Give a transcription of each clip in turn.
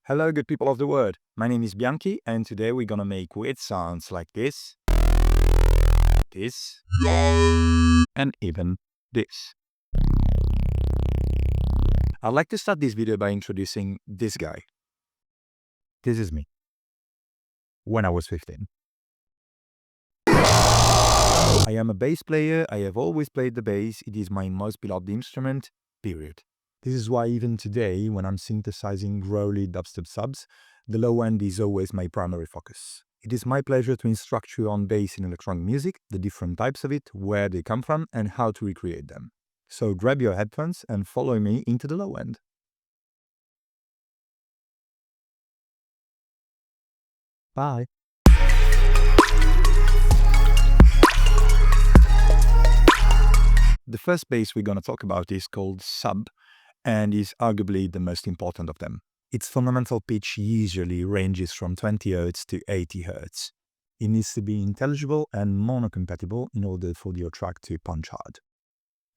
Hello, good people of the world. My name is Bianchi, and today we're gonna make weird sounds like this, and even this. I'd like to start this video by introducing this guy. This is me. When I was 15. I am a bass player. I have always played the bass. It is my most beloved instrument, period. This is why even today, when I'm synthesizing growly dubstep subs, the low end is always my primary focus. It is my pleasure to instruct you on bass in electronic music, the different types of it, where they come from, and how to recreate them. So grab your headphones and follow me into the low end. Bye. The first bass we're going to talk about is called sub, and is arguably the most important of them. Its fundamental pitch usually ranges from 20 Hz to 80 Hz. It needs to be intelligible and mono-compatible in order for your track to punch hard.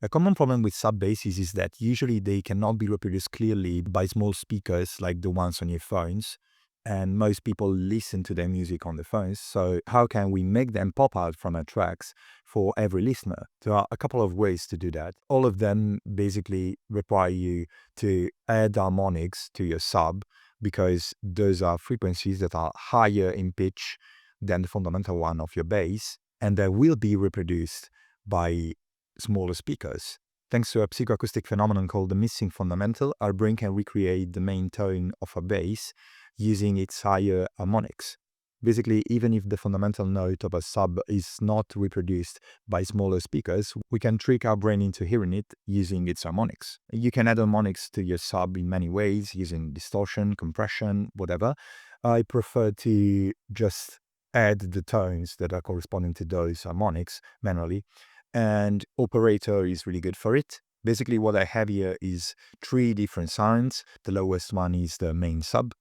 A common problem with sub basses is that usually they cannot be reproduced clearly by small speakers like the ones on your phones, and most people listen to their music on the phones, so how can we make them pop out from our tracks for every listener? There are a couple of ways to do that. All of them basically require you to add harmonics to your sub, because those are frequencies that are higher in pitch than the fundamental one of your bass, and they will be reproduced by smaller speakers. Thanks to a psychoacoustic phenomenon called the missing fundamental, our brain can recreate the main tone of a bass using its higher harmonics. Basically, even if the fundamental note of a sub is not reproduced by smaller speakers, we can trick our brain into hearing it using its harmonics. You can add harmonics to your sub in many ways, using distortion, compression, whatever. I prefer to just add the tones that are corresponding to those harmonics manually, and Operator is really good for it. Basically, what I have here is 3 different sounds. The lowest one is the main sub.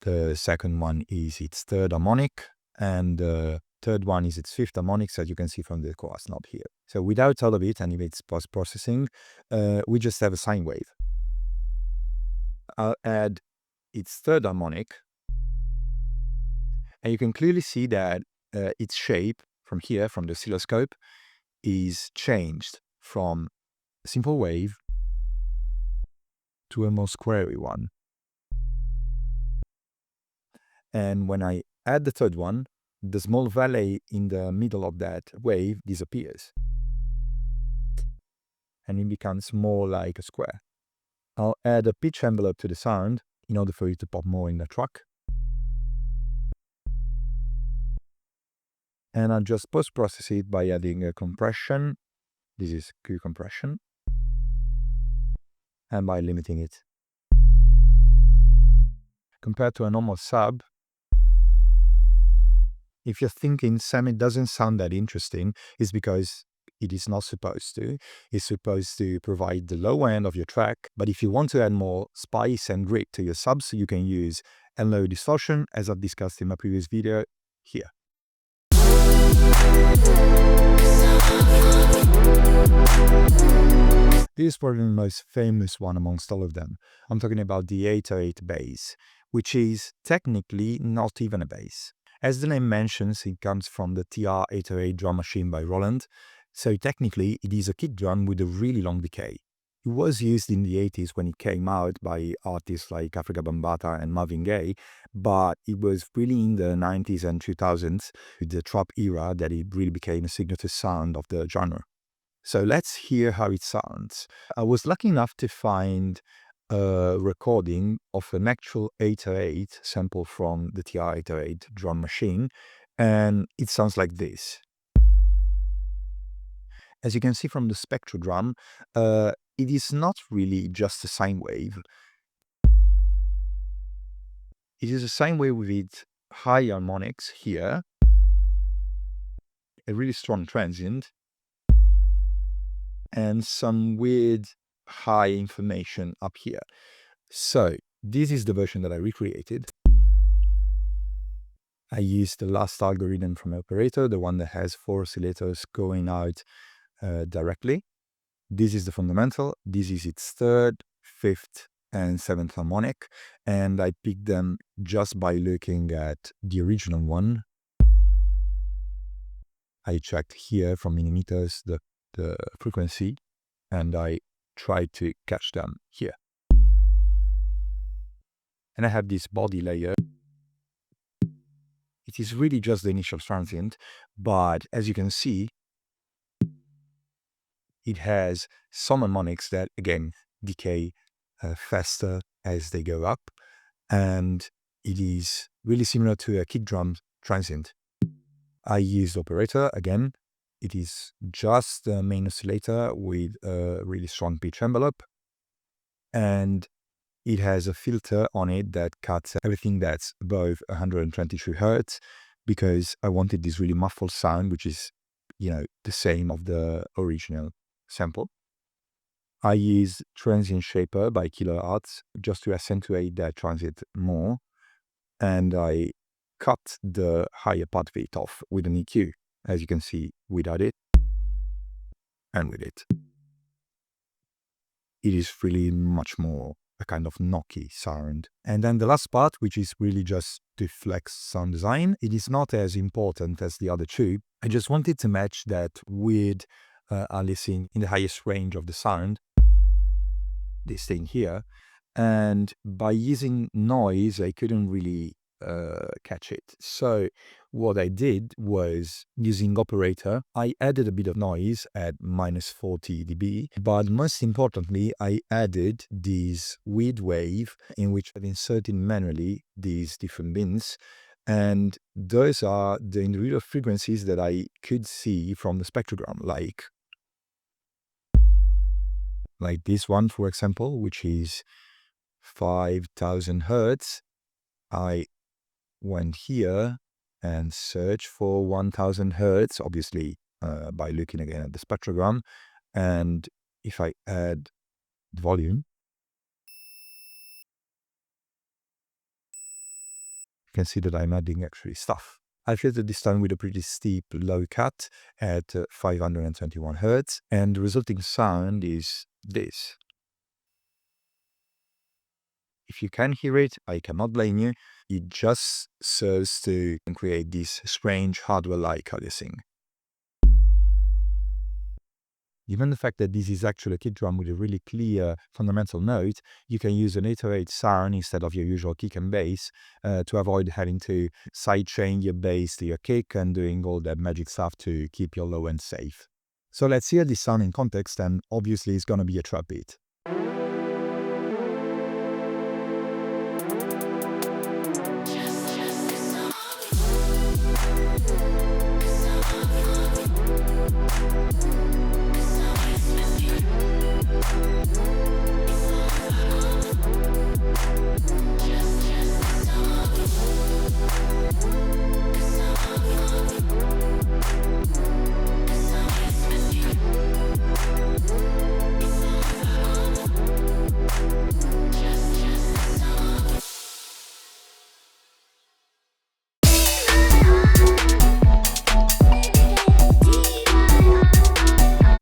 The second one is its third harmonic, and the third one is its fifth harmonic, as you can see from the chorus knob here. So without all of it, and if it's post-processing, we just have a sine wave. I'll add its third harmonic, and you can clearly see that its shape from here, from the oscilloscope, is changed from a simple wave to a more squarey one. And when I add the third one, the small valley in the middle of that wave disappears, and it becomes more like a square. I'll add a pitch envelope to the sound in order for it to pop more in the track. And I'll just post-process it by adding a compression. This is Q compression. And by limiting it. Compared to a normal sub, if you're thinking, Sam, it doesn't sound that interesting, it's because it is not supposed to. It's supposed to provide the low end of your track, but if you want to add more spice and grit to your subs, you can use low distortion, as I've discussed in my previous video, here. This is probably the most famous one amongst all of them. I'm talking about the 808 bass, which is technically not even a bass. As the name mentions, it comes from the TR-808 drum machine by Roland, so technically it is a kick drum with a really long decay. It was used in the 80s when it came out by artists like Afrika Bambaataa and Marvin Gaye, but it was really in the 90s and 2000s, with the trap era, that it really became a signature sound of the genre. So let's hear how it sounds. I was lucky enough to find a recording of an actual 808 sample from the TR-808 drum machine, and it sounds like this. As you can see from the spectrodrum, it is not really just a sine wave. It is a sine wave with high harmonics here, a really strong transient, and some weird high information up here. So this is the version that I recreated. I used the last algorithm from Operator, the one that has 4 oscillators going out directly. This is the fundamental. This is its third, fifth, and 7th harmonic, and I picked them just by looking at the original one. I checked here from millimeters the frequency, and I tried to catch them here. And I have this body layer. It is really just the initial transient, but as you can see, it has some harmonics that, again, decay faster as they go up, and it is really similar to a kick drum transient. I used operator again. It is just the main oscillator with a really strong pitch envelope, and it has a filter on it that cuts everything that's above 123 hertz, because I wanted this really muffled sound, which is, the same of the original sample. I use transient shaper by kilohertz just to accentuate that transient more, and I cut the higher part of it off with an EQ, as you can see, without it and with it. It is really much more a kind of knocky sound. And then the last part, which is really just to flex sound design, it is not as important as the other two. I just wanted to match that with Aliasing in the highest range of the sound, this thing here. And by using noise, I couldn't really catch it. So what I did was, using operator, I added a bit of noise at minus 40 dB, but most importantly, I added this weird wave in which I've inserted manually these different bins, and those are the individual frequencies that I could see from the spectrogram, like this one, for example, which is 5,000 hertz. I went here and searched for 1,000 hertz, obviously by looking again at the spectrogram. And if I add the volume, you can see that I'm adding actually stuff. I filtered this time with a pretty steep low cut at 521 hertz, and the resulting sound is this. If you can hear it, I cannot blame you. It just serves to create this strange hardware-like aliasing. Given the fact that this is actually a kick drum with a really clear fundamental note, you can use an 808 sound instead of your usual kick and bass to avoid having to sidechain your bass to your kick and doing all that magic stuff to keep your low end safe. So let's hear this sound in context, and obviously it's gonna be a trap beat.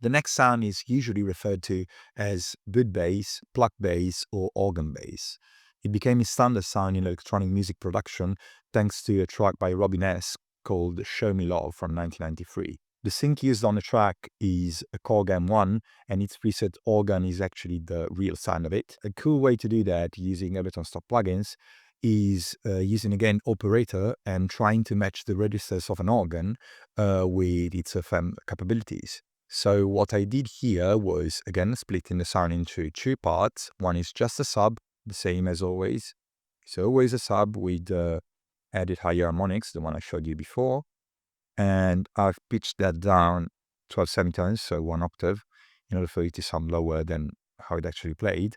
The next sound is usually referred to as wood bass, pluck bass, or organ bass. It became a standard sound in electronic music production thanks to a track by Robin S. called Show Me Love from 1993. The synth used on the track is a Korg M1, and its preset organ is actually the real sound of it. A cool way to do that using Ableton Stock plugins is using again operator and trying to match the registers of an organ with its FM capabilities. So what I did here was, again, splitting the sound into two parts. One is just a sub, the same as always. It's always a sub with added higher harmonics, the one I showed you before. And I've pitched that down 12 semitones, so 1 octave, in order for it to sound lower than how it actually played.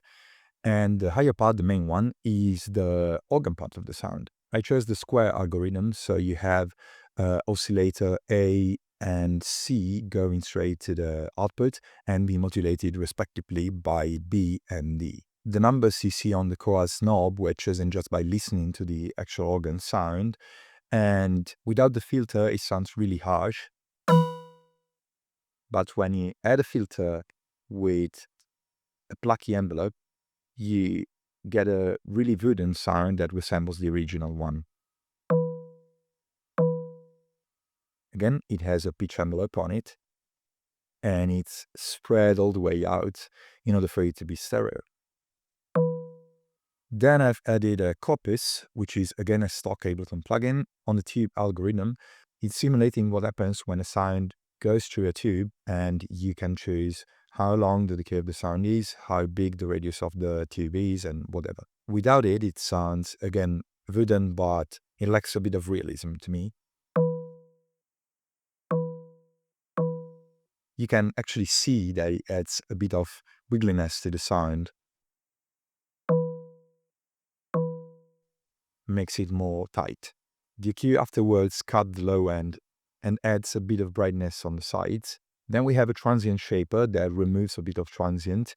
And the higher part, the main one, is the organ part of the sound. I chose the square algorithm, so you have oscillator A and C going straight to the output and be modulated respectively by B and D. The numbers you see on the chorus knob were chosen just by listening to the actual organ sound, and without the filter it sounds really harsh. But when you add a filter with a plucky envelope, you get a really wooden sound that resembles the original one. Again, it has a pitch envelope on it, and it's spread all the way out in order for it to be stereo. Then I've added a Coppice, which is again a stock Ableton plugin on the tube algorithm. It's simulating what happens when a sound goes through a tube, and you can choose how long the decay of the sound is, how big the radius of the tube is, and whatever. Without it, it sounds, again, wooden, but it lacks a bit of realism to me. You can actually see that it adds a bit of wiggliness to the sound. Makes it more tight. The EQ afterwards cut the low end and adds a bit of brightness on the sides. Then we have a transient shaper that removes a bit of transient.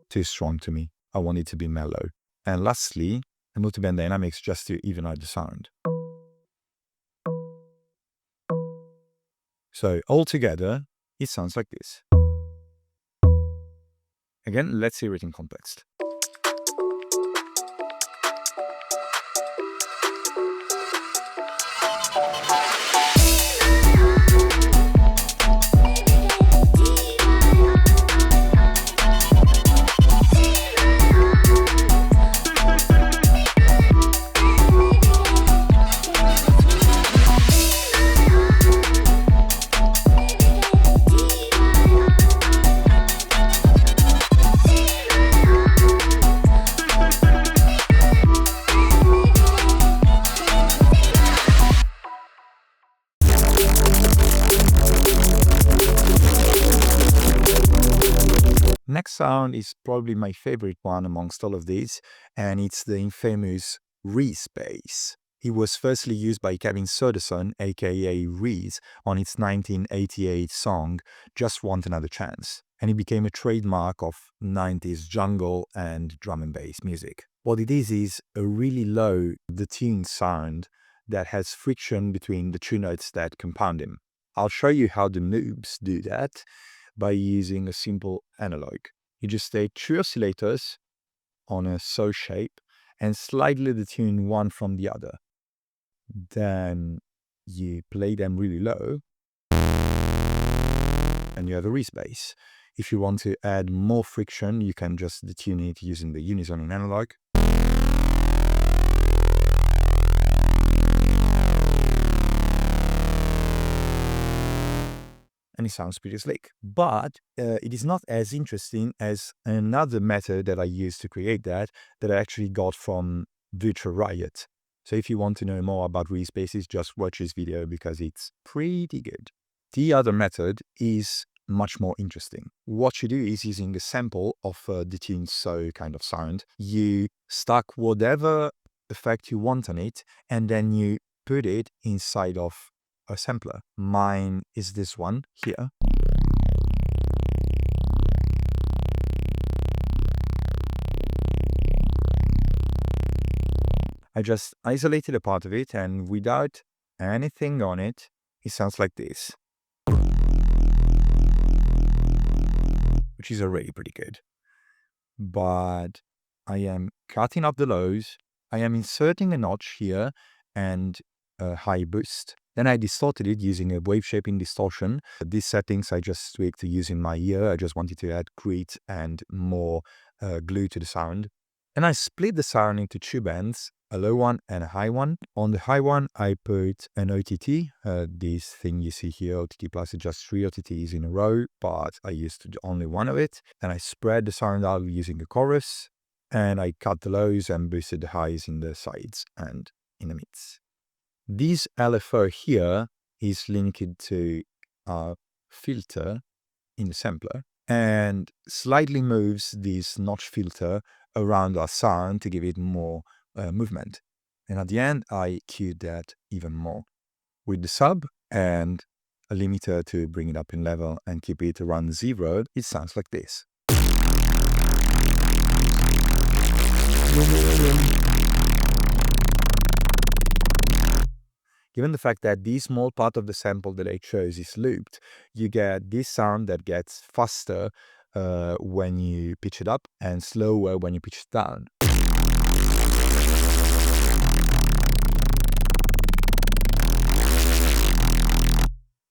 Too strong to me. I want it to be mellow. And lastly, a multiband dynamics just to even out the sound. So altogether, it sounds like this. Again, let's hear it in context. Next sound is probably my favorite one amongst all of these, and it's the infamous reece bass. It was firstly used by Kevin Soderson, aka Reece, on its 1988 song Just Want Another Chance, and it became a trademark of 90s jungle and drum and bass music. What it is a really low, detuned sound that has friction between the two notes that compound them. I'll show you how the noobs do that by using a simple analog. You just take 2 oscillators on a saw shape and slightly detune one from the other. Then you play them really low and you have a reece bass. If you want to add more friction, you can just detune it using the unison analog. And it sounds pretty slick. But it is not as interesting as another method that I used to create that I actually got from Virtual Riot. So if you want to know more about reece basses, just watch this video because it's pretty good. The other method is much more interesting. What you do is using a sample of a detuned saw kind of sound, you stack whatever effect you want on it, and then you put it inside of a sampler. Mine is this one here. I just isolated a part of it, and without anything on it, it sounds like this, which is already pretty good. But I am cutting up the lows, I am inserting a notch here and a high boost. Then I distorted it using a wave shaping distortion. These settings I just tweaked using my ear. I just wanted to add grit and more glue to the sound. And I split the sound into 2 bands, a low one and a high one. On the high one, I put an OTT. This thing you see here, OTT plus, is just 3 OTTs in a row, but I used only one of it. And I spread the sound out using a chorus, and I cut the lows and boosted the highs in the sides and in the mids. This LFO here is linked to a filter in the sampler and slightly moves this notch filter around our sound to give it more movement. And at the end, I cued that even more with the sub and a limiter to bring it up in level and keep it around 0. It sounds like this. Given the fact that this small part of the sample that I chose is looped, you get this sound that gets faster when you pitch it up and slower when you pitch it down.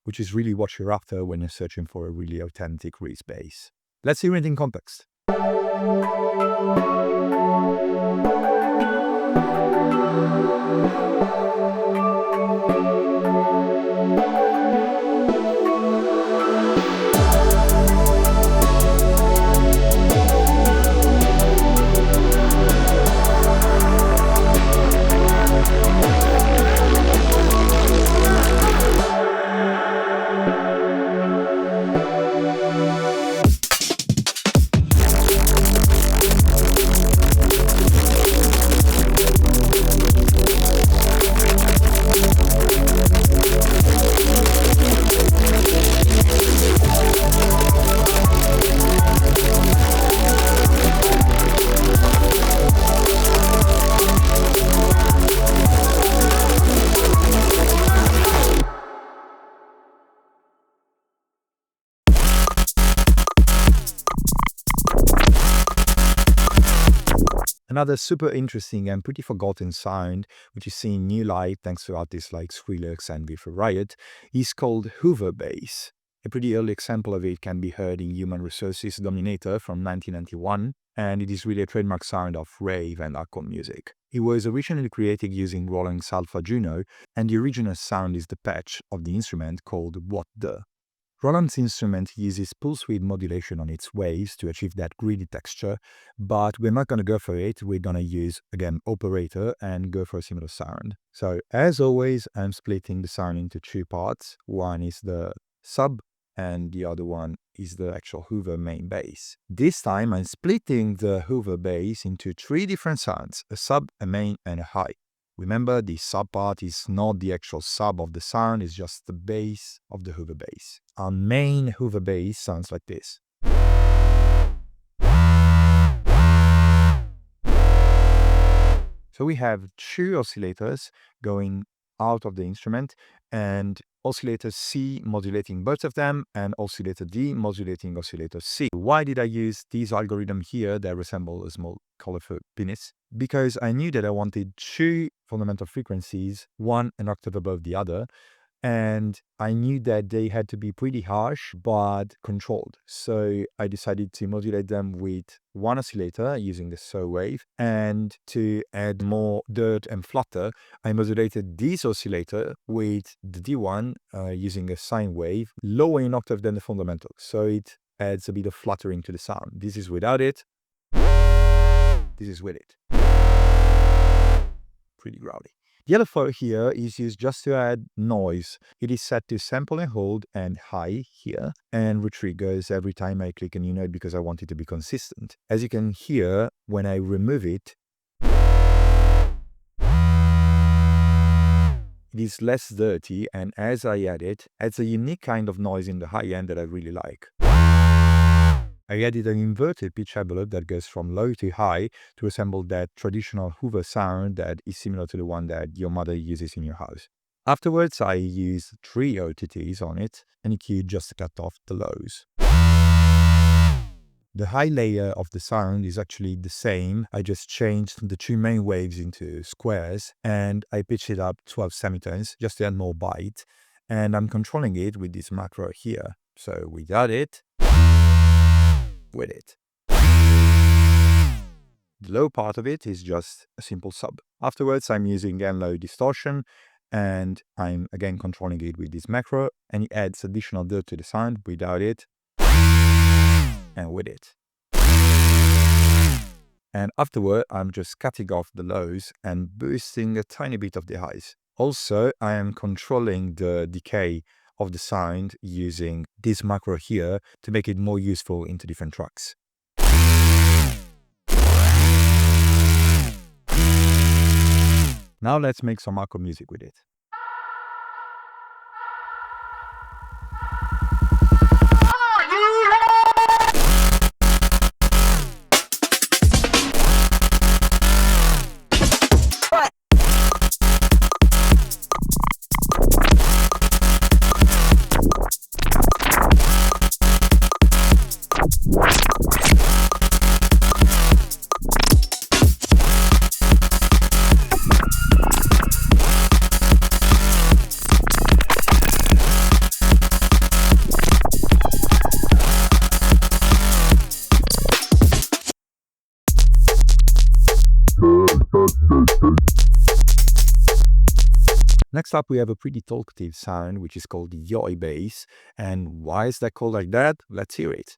Which is really what you're after when you're searching for a really authentic reece bass. Let's hear it in context. Another super interesting and pretty forgotten sound, which is seeing new light thanks to artists like Skrillex and With Riot, is called hoover bass. A pretty early example of it can be heard in Human Resources Dominator from 1991, and it is really a trademark sound of rave and hardcore music. It was originally created using Roland's Alpha Juno, and the original sound is the patch of the instrument called What The. Roland's instrument uses pulse width modulation on its waves to achieve that gritty texture, but we're not going to go for it. We're going to use, again, operator and go for a similar sound. So, as always, I'm splitting the sound into two parts. One is the sub, and the other one is the actual hoover main bass. This time, I'm splitting the hoover bass into three different sounds, a sub, a main, and a high. Remember, the sub part is not the actual sub of the sound, it's just the bass of the hoover bass. Our main hoover bass sounds like this. So we have two oscillators going out of the instrument, and oscillator C modulating both of them, and oscillator D modulating oscillator C. Why did I use this algorithm here that resemble a small colorful penis? Because I knew that I wanted two fundamental frequencies, one an octave above the other, and I knew that they had to be pretty harsh but controlled. So I decided to modulate them with one oscillator using the saw wave, and to add more dirt and flutter, I modulated this oscillator with the D1 using a sine wave, lower in octave than the fundamental. So it adds a bit of fluttering to the sound. This is without it. This is with it. Pretty growly. The other four here is used just to add noise. It is set to sample and hold and high here, and retriggers every time I click a new note because I want it to be consistent. As you can hear, when I remove it, it is less dirty, and as I add it, adds a unique kind of noise in the high end that I really like. I added an inverted pitch envelope that goes from low to high to resemble that traditional hoover sound that is similar to the one that your mother uses in your house. Afterwards, I use 3 OTTs on it and EQ just to cut off the lows. The high layer of the sound is actually the same. I just changed the 2 main waves into squares, and I pitched it up 12 semitones just to add more bite. And I'm controlling it with this macro here. So without it, with it. The low part of it is just a simple sub. Afterwards, I'm using again low distortion, and I'm again controlling it with this macro, and it adds additional dirt to the sound without it and with it. And afterward, I'm just cutting off the lows and boosting a tiny bit of the highs. Also, I am controlling the decay of the sound using this macro here to make it more useful into different tracks. Now let's make some hardcore music with it. Next up, we have a pretty talkative sound, which is called the yoi bass. And why is that called like that? Let's hear it.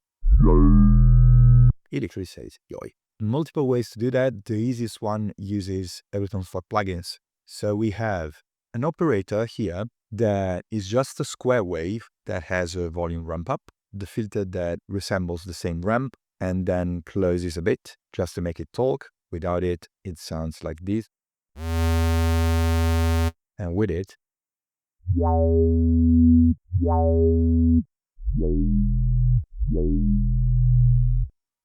It literally says yoi. Multiple ways to do that. The easiest one uses Ableton Stock plugins. So we have an operator here that is just a square wave that has a volume ramp up, the filter that resembles the same ramp and then closes a bit just to make it talk. Without it, it sounds like this. And with it,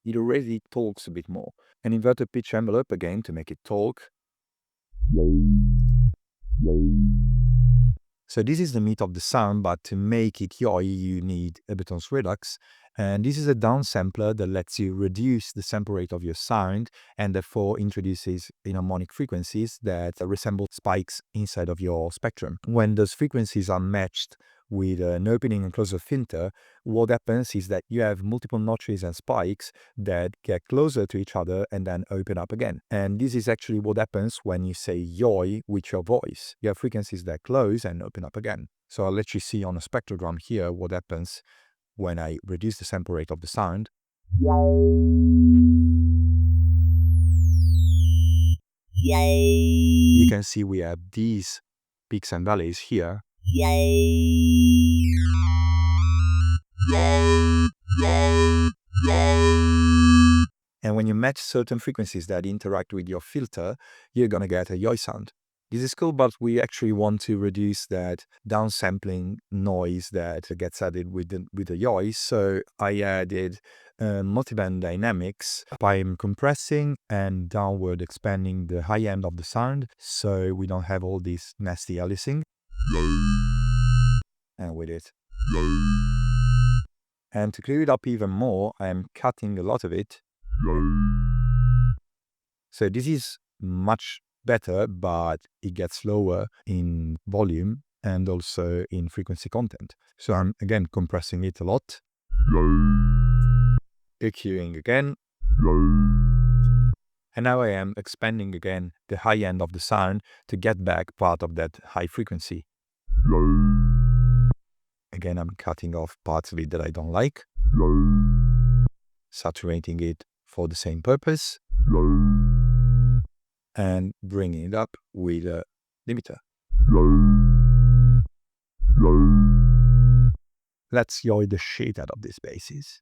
it already talks a bit more. An inverted pitch envelope again to make it talk. So this is the meat of the sound, but to make it yoi, you need Ableton's Redux. And this is a downsampler that lets you reduce the sample rate of your sound and therefore introduces harmonic frequencies that resemble spikes inside of your spectrum. When those frequencies are matched with an opening and closure filter, what happens is that you have multiple notches and spikes that get closer to each other and then open up again. And this is actually what happens when you say yoi with your voice. You have frequencies that close and open up again. So I'll let you see on a spectrogram here what happens when I reduce the sample rate of the sound. You can see we have these peaks and valleys here. And when you match certain frequencies that interact with your filter, you're gonna get a yoi sound. This is cool, but we actually want to reduce that downsampling noise that gets added with the yoi. So I added multiband dynamics by compressing and downward expanding the high end of the sound, so we don't have all this nasty aliasing. And with it. And to clear it up even more, I am cutting a lot of it. So this is much better, but it gets lower in volume and also in frequency content. So I'm again compressing it a lot. EQing again. And now I am expanding again the high end of the sound to get back part of that high frequency. Again, I'm cutting off parts of it that I don't like. Saturating it for the same purpose. And bringing it up with a limiter. Let's yoi the shit out of these basses.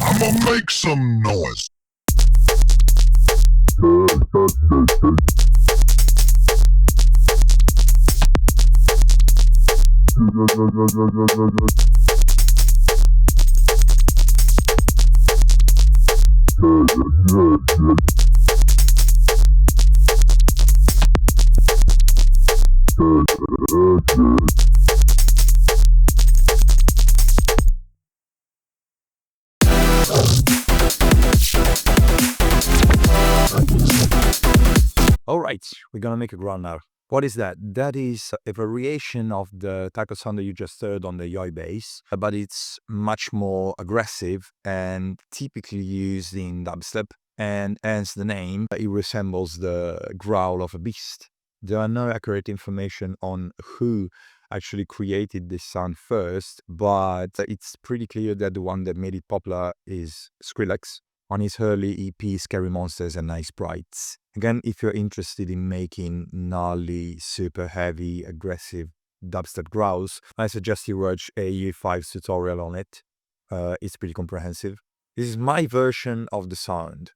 I'ma make some noise. Alright, we're gonna make a growl now. What is that? That is a variation of the type of sound that you just heard on the yoi bass, but it's much more aggressive and typically used in dubstep, and hence the name, it resembles the growl of a beast. There are no accurate information on who actually created this sound first, but it's pretty clear that the one that made it popular is Skrillex on his early EP Scary Monsters and Nice Sprites. Again, if you're interested in making gnarly, super heavy, aggressive dubstep growls, I suggest you watch a U5's tutorial on it. It's pretty comprehensive. This is my version of the sound.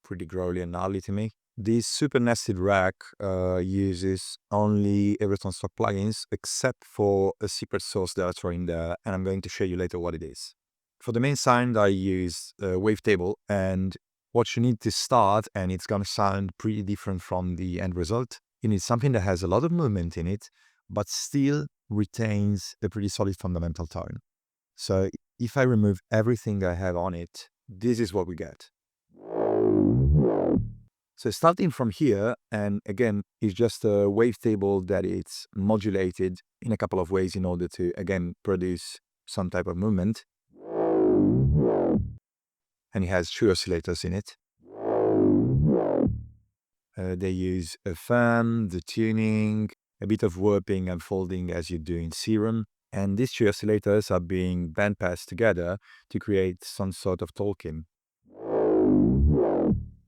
Pretty growly and gnarly to me. This super nested rack uses only Ableton Stock plugins, except for a secret source that I throw in there, and I'm going to show you later what it is. For the main sound, I use a wavetable, and what you need to start, and it's going to sound pretty different from the end result. You need something that has a lot of movement in it, but still retains a pretty solid fundamental tone. So if I remove everything I have on it, this is what we get. So starting from here, and again, it's just a wavetable that it's modulated in a couple of ways in order to, again, produce some type of movement. And it has 2 oscillators in it. They use a fan, the tuning, a bit of warping and folding as you do in Serum. And these 2 oscillators are being bandpassed together to create some sort of talking.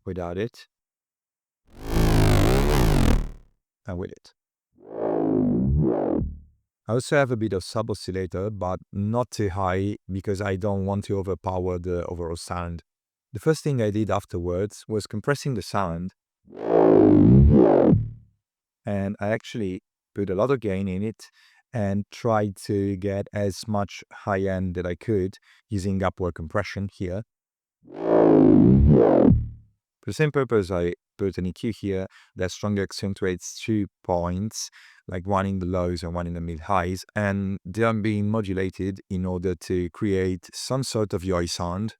Without it. And with it. I also have a bit of sub oscillator, but not too high because I don't want to overpower the overall sound. The first thing I did afterwards was compressing the sound. And I actually put a lot of gain in it and tried to get as much high end that I could using upward compression here. For the same purpose, I put an EQ here that strongly accentuates 2 points, like one in the lows and one in the mid-highs, and they are being modulated in order to create some sort of yaoi sound.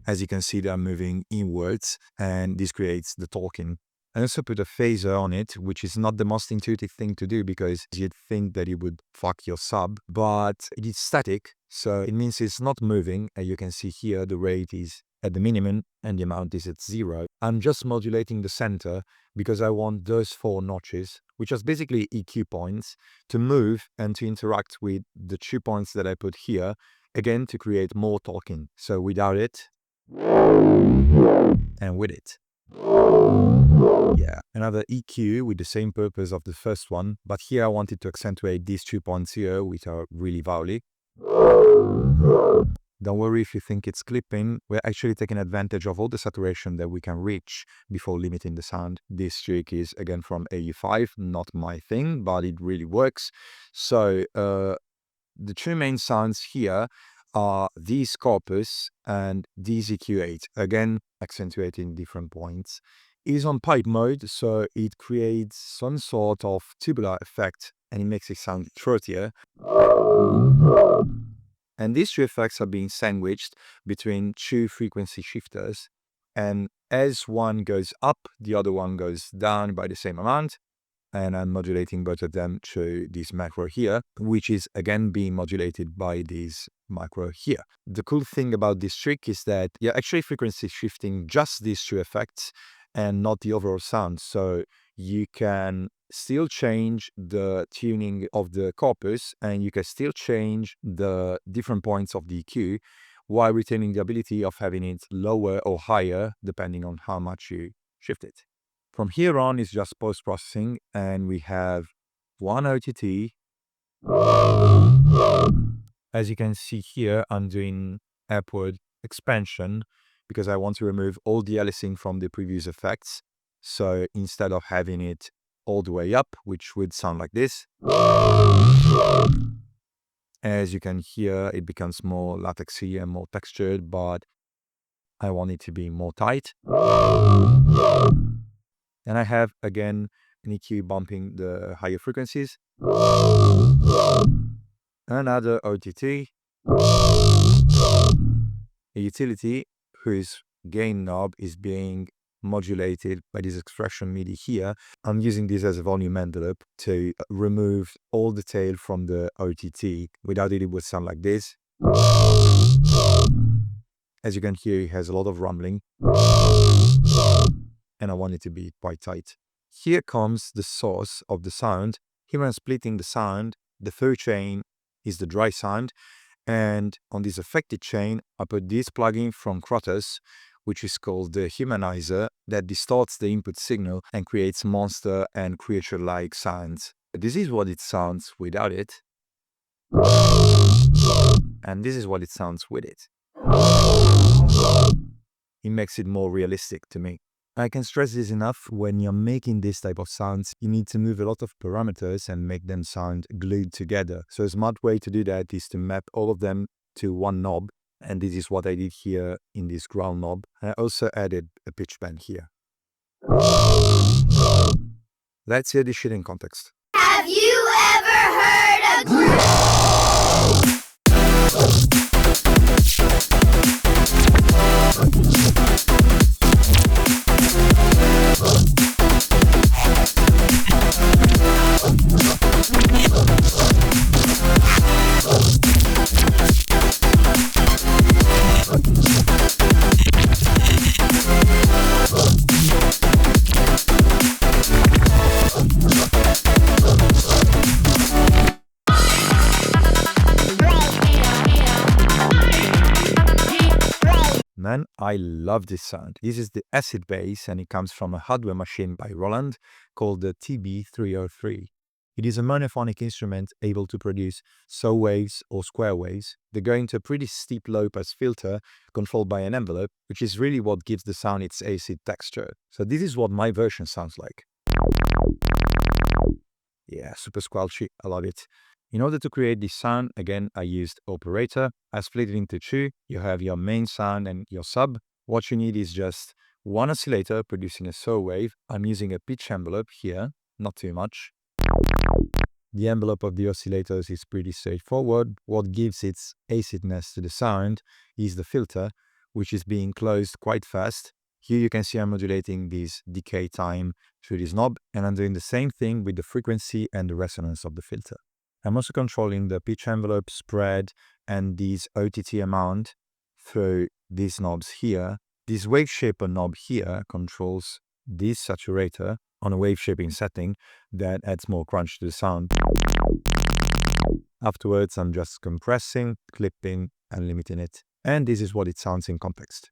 As you can see, they are moving inwards, and this creates the talking. I also put a phaser on it, which is not the most intuitive thing to do because you'd think that it would fuck your sub, but it is static, so it means it's not moving. And you can see here the rate is at the minimum and the amount is at 0. I'm just modulating the center because I want those 4 notches, which are basically EQ points, to move and to interact with the 2 points that I put here, again to create more talking. So without it and with it. Yeah, another EQ with the same purpose of the first one, but here I wanted to accentuate these 2 points here, which are really vowely. Don't worry if you think it's clipping, we're actually taking advantage of all the saturation that we can reach before limiting the sound. This trick is again from AU5, not my thing, but it really works. So the 2 main sounds here are these corpus and these EQ8, again accentuating different points. It is on pipe mode, so it creates some sort of tubular effect and it makes it sound throatier. And these 2 effects are being sandwiched between 2 frequency shifters. And as one goes up, the other one goes down by the same amount. And I'm modulating both of them to this macro here, which is again being modulated by this macro here. The cool thing about this trick is that you're actually frequency shifting just these 2 effects and not the overall sound. So you can still change the tuning of the corpus and you can still change the different points of the EQ while retaining the ability of having it lower or higher depending on how much you shift it. From here on is just post-processing and we have one OTT. As you can see here, I'm doing upward expansion because I want to remove all the aliasing from the previous effects. So instead of having it all the way up, which would sound like this, as you can hear, it becomes more latexy and more textured, but I want it to be more tight. And I have, again, an EQ bumping the higher frequencies. Another OTT. A utility whose gain knob is being modulated by this expression MIDI here. I'm using this as a volume envelope to remove all the tail from the OTT. Without it, it would sound like this. As you can hear, it has a lot of rumbling. And I want it to be quite tight. Here comes the source of the sound. Here I'm splitting the sound. The third chain is the dry sound. And on this affected chain, I put this plugin from Crotus, which is called the Humanizer, that distorts the input signal and creates monster and creature-like sounds. This is what it sounds without it. And this is what it sounds with it. It makes it more realistic to me. I can stress this enough, when you're making this type of sounds, you need to move a lot of parameters and make them sound glued together. So a smart way to do that is to map all of them to one knob. And this is what I did here in this growl knob. I also added a pitch bend here. Let's hear this shit in context. Have you ever heard a growl? and I love this sound. This is the acid bass, and it comes from a hardware machine by Roland called the TB303. It is a monophonic instrument able to produce saw waves or square waves. They go into a pretty steep low-pass filter controlled by an envelope, which is really what gives the sound its acid texture. So this is what my version sounds like. Yeah, super squelchy, I love it. In order to create this sound, again, I used operator. I split it into two. You have your main sound and your sub. What you need is just one oscillator producing a saw wave. I'm using a pitch envelope here, not too much. The envelope of the oscillators is pretty straightforward. What gives its acidness to the sound is the filter, which is being closed quite fast. Here you can see I'm modulating this decay time through this knob, and I'm doing the same thing with the frequency and the resonance of the filter. I'm also controlling the pitch envelope, spread, and this OTT amount through these knobs here. This wave shaper knob here controls this saturator on a wave shaping setting that adds more crunch to the sound. Afterwards, I'm just compressing, clipping, and limiting it. And this is what it sounds in context.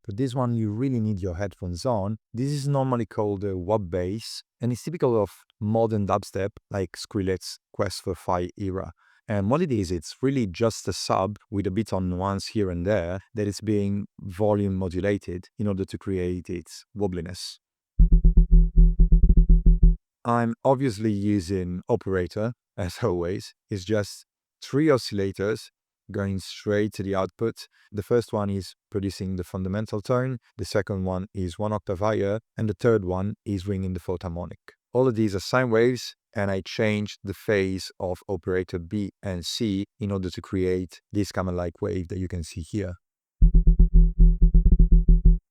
For this one, you really need your headphones on. This is normally called a wop bass, and it's typical of modern dubstep like Skrillex's Quest for Fi era. And what it is, it's really just a sub with a bit on nuance here and there that is being volume modulated in order to create its wobbliness. I'm obviously using operator, as always. It's just 3 oscillators going straight to the output. The first one is producing the fundamental tone, the second one is 1 octave higher, and the third one is ringing the fourth harmonic. All of these are sine waves, and I changed the phase of operator B and C in order to create this camera-like wave that you can see here.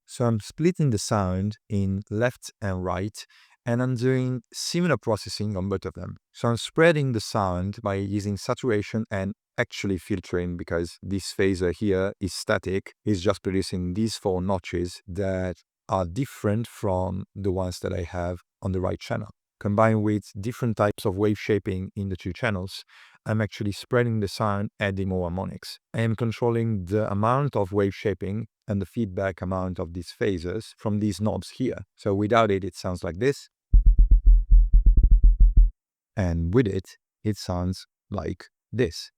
So I'm splitting the sound in left and right, and I'm doing similar processing on both of them. So I'm spreading the sound by using saturation and actually filtering, because this phaser here is static. It's just producing these 4 notches that are different from the ones that I have on the right channel. Combined with different types of wave shaping in the 2 channels, I'm actually spreading the sound, adding more harmonics. I am controlling the amount of wave shaping and the feedback amount of these phasers from these knobs here. So without it, it sounds like this. And with it, it sounds like this.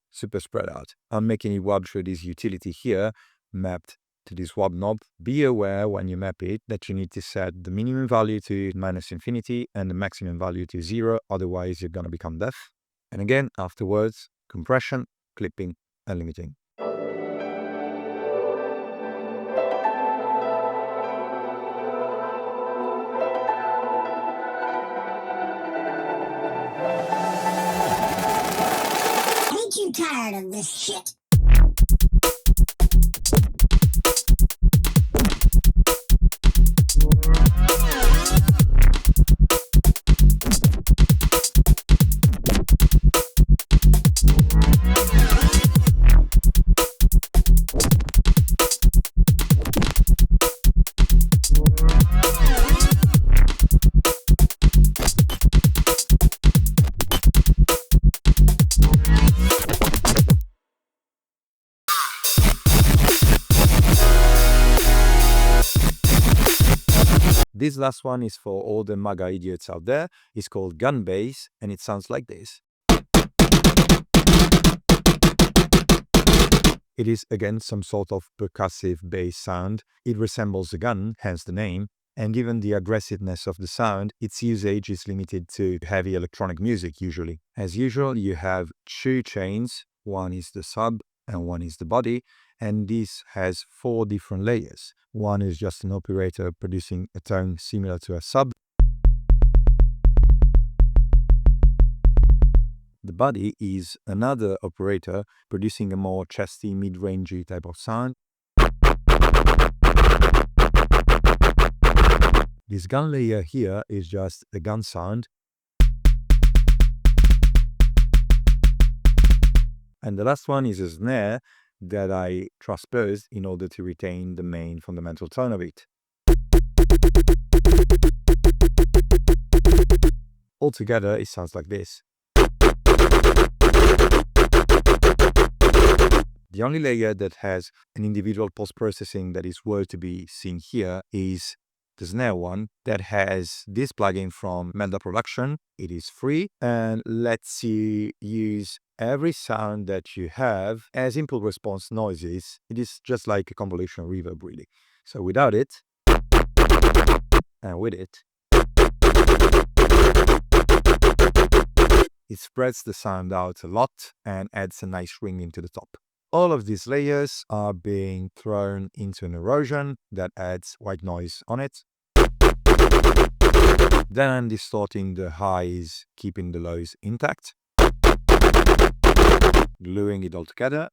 Super spread out. I'm making it wobble through this utility here, mapped to this wobble knob. Be aware when you map it that you need to set the minimum value to -infinity and the maximum value to 0, otherwise you're going to become deaf. And again, afterwards, compression, clipping, and limiting. Ain't you tired of this shit? This last one is for all the MAGA idiots out there. It's called gun bass, and it sounds like this. It is again some sort of percussive bass sound. It resembles a gun, hence the name, and given the aggressiveness of the sound, its usage is limited to heavy electronic music usually. As usual, you have 2 chains. One is the sub and one is the body, and this has 4 different layers. One is just an operator producing a tone similar to a sub. The body is another operator producing a more chesty, mid-rangey type of sound. This gun layer here is just a gun sound. And the last one is a snare that I transposed in order to retain the main fundamental tone of it. Altogether, it sounds like this. The only layer that has an individual post-processing that is worth to be seen here is the snare one that has this plugin from Melda Production. It is free and lets you use every sound that you have as input response noises. It is just like a convolution reverb, really. So without it, and with it, it spreads the sound out a lot and adds a nice ring into the top. All of these layers are being thrown into an erosion that adds white noise on it. Then I'm distorting the highs, keeping the lows intact. Gluing it all together.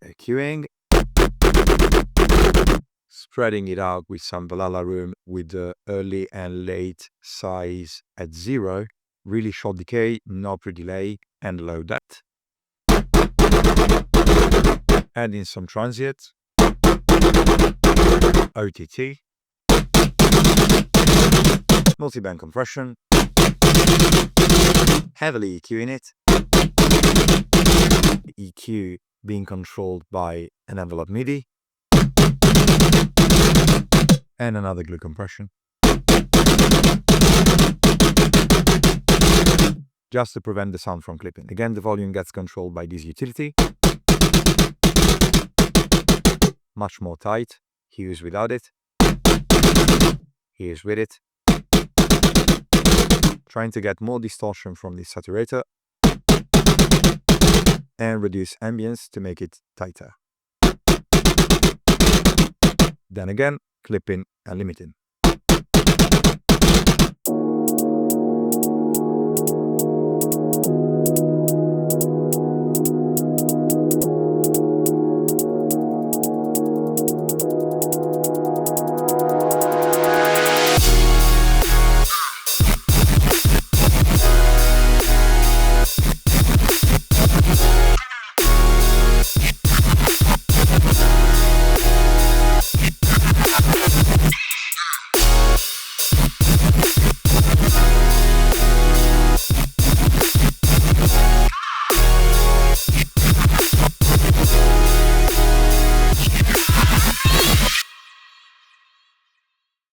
EQing. Spreading it out with some Valhalla room with the early and late size at 0. Really short decay, no pre-delay, and low depth. Adding some transient, OTT, multiband compression, heavily EQing it, the EQ being controlled by an envelope MIDI, and another glue compression, just to prevent the sound from clipping. Again, the volume gets controlled by this utility. Much more tight. Here's without it. Here's with it. Trying to get more distortion from this saturator and reduce ambience to make it tighter. Then again, clipping and limiting.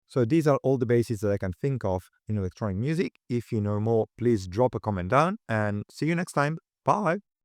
So these are all the basics that I can think of in electronic music. If you know more, please drop a comment down and see you next time. Bye!